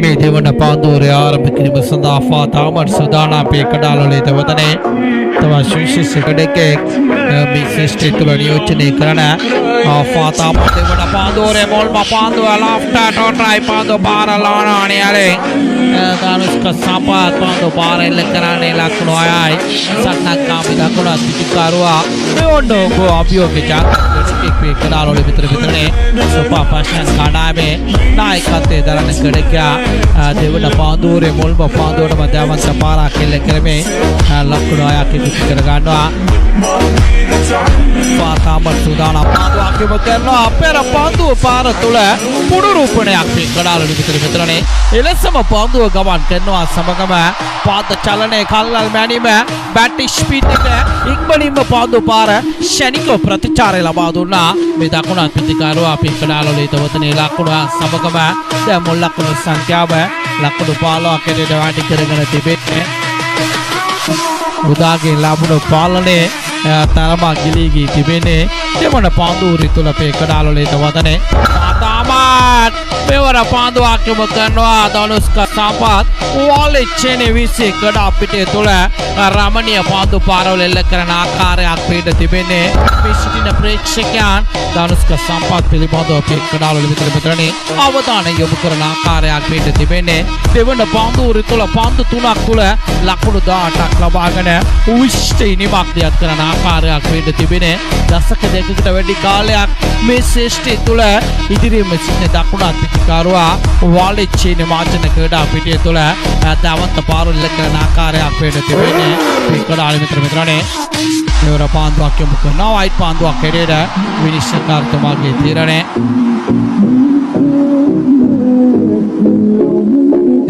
මේ දෙවන පාන්දුවේ ආරම්භ කිරීම සඳහා ෆාතාමර් සුදානම් පේකඩාලෝලේ තවතනේ තව ශිෂ්‍ය කඩකේ මේ ශ්‍රේෂ්ඨ තුල නියෝජනය කරන ෆාතාමර් දෙවන පාන්දුවේ මොල්ම පාන්දුව ලොෆ්ට් ටොට්‍රයි පාන්දුව පාරලානානේ අරේ දානුස්ක සම්පාත් පාන්දුව පාරෙල්ල කරන්නේ ලකුණු 6යි සන්නක්කාමි දකුණ අතිකාරුවා මෙොණ්ඩෝ ගෝ අභියෝග පේකඩාලෝලේ විතරනේ සුපා පාෂන් කණාමේ නායකත්වයේ දරන කඩකියා දෙවන පාන්දුවේ මොල්ම පාන්දුවට මැදවන්ත පාරක් කෙල්ල කරමේ ලකුණු 6ක් ඉදිරි කර ගන්නවා ෆාතාමර් සුදානම් පාන්දුවක් යොමු කරනවා පෙර පාන්දුව පාර තුල පුනරූපණයක් පේකඩාලෝලේ විතරනේ එලෙසම පාන්දුව ගමන් කරනවා සමගම පාද චලනයේ කල්ලල් මැනීම බැට් ස්පීඩ් එක ඉක්මනින්ම පාන්දුව පාර ෂණිකව ප්‍රතිචාරය ලබා දුන්නා මේ දකුණ අතිකාරුවා පේකඩාලෝලේ තවතනේ ලකුණ සමගම දැන් මුල් ලකුණු සංඛ්‍යාව ලකුණු 15ක් එකට වැඩි කරගෙන තිබෙන්නේ උදාගේ ලැබුණු පාලනයේ තරම ගිලී ගී තිබෙන්නේ දෙවන පාන්දුවේ තුල පේකඩාලෝලේ තවතනේ තාමත් මෙවර පාන්දුවක් යොමු කරනවා දනුස්ක සම්පත් වොලෙච්චනේ විසේ කඩා පිටේ තුල රමණීය පාන්දු පාරවල එල්ල කරන ආකාරයක් පිට තිබෙන්නේ මේ සිටින ප්‍රේක්ෂකයන් දනුස්ක සම්පත් පිළිබඳව පේකඩාලෝලේ විතරනේ අවධානය යොමු කරන ආකාරයක් පිට තිබෙන්නේ දෙවන පාන්දුවේ තුල පාන්දු තුනක් තුල ලකුණු 18ක් ලබාගෙන උවිෂ්ඨ ඉනිමක් දියත් කරන ආකාරයක් පිට තිබෙන්නේ දශක දෙකකට වැඩි කාලයක් මේ ශ්‍රේෂ්ඨය තුල ඉදිරියේම සිටින දකුණ අතිකාරුවා වොලෙච්චනේ මාචන කඩා පිටේ තුල දවන්ත පාරවල එල්ල කරන ආකාරයක් පිට තිබෙන්නේ පේකඩාලෝලේ විතරනේ මෙවර පාන්දුවක් යොමු කරනවා වයිට් පාන්දුවක් හැඩයට විනිශ්චයකාරතුමාගේ තීරණය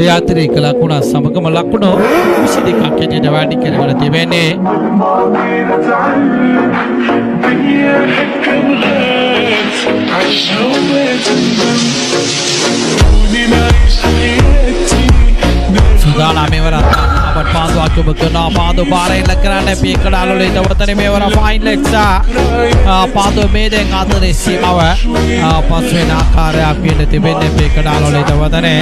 ඒ අතිරේක ලකුණ සමගම ලකුණු 22ක් හැටියට වැඩි කරගෙන තිබෙන්නේ සුදානම් මෙවර අපට පාන්දුවක් යොමු කරනවා පාන්දුව පාරේ එල්ල කරන්න පේකඩාලෝලේ තවතනේ මෙවර ෆයිනල් එක්සා පාන්දුව මේ දෙක අතරේ සීමාව පස් වෙන ආකාරයක් වෙන්න තිබෙන්නේ පේකඩාලෝලේ තවතනේ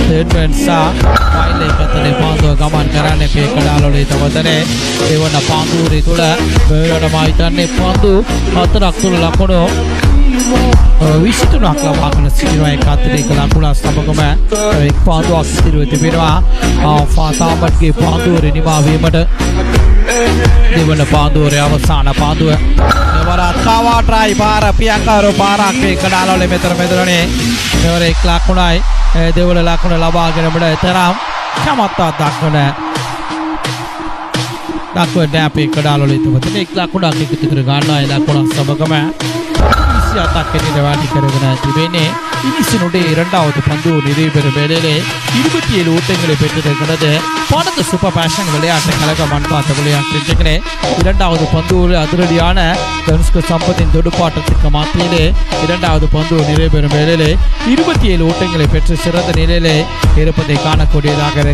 දෙවන්සා ෆයිනල් එකතේ පාන්දුව ගමන් කරන්නේ පේකඩාලෝලේ තවතනේ දෙවන පාන්දුවේ තුල මෙවරම හිතන්නේ පාන්දු හතරක් තුල ලකුණු 23ක් ලබාගෙන සිටිනවා එක අතිරේක ලකුණ සමගම එක් පාන්දුවක් ඉතිරිව තිබෙනවා ෆාතාමර්ගේ පාන්දුවේ නිමා වීමට දෙවන පාන්දුවේ අවසාන පාන්දුව මෙවරත් කවා ට්‍රයි පාර පියංකාරෝ පාරක් පේකඩාලෝලේ මෙතරනේ මෙවර එක් ලකුණයි දෙවන ලකුණ ලබාගෙන අපිට තරම් චමත්තාවක් දක්වන පේකඩාලෝලේ තවතනේ එක් ලකුණක් එකතු කර ගන්නවා ඒ ලකුණ සමගම 27ක් එකට වැඩි කරගෙන තිබෙන්නේ ඉනිසිනුடைய இரண்டாவது பந்து நிறைவேற வேளையிலே 27 ஓட்டங்களை பெற்றிருக்கிறது பாரத சூப்பர் பேஷன் விளையாட்டு கழக மண்பாத்த விளையாட்டு இரண்டாவது பந்து ஒரு அதிரடியான தனுஷ்க சம்பத்தின் துடுப்பாட்டத்திற்கு மாத்தியிலே இரண்டாவது பந்து நிறைவேறும் வேளையிலே 27 ஓட்டங்களை பெற்று சிறந்த நிலையிலே இருப்பதை காணக்கூடியதாக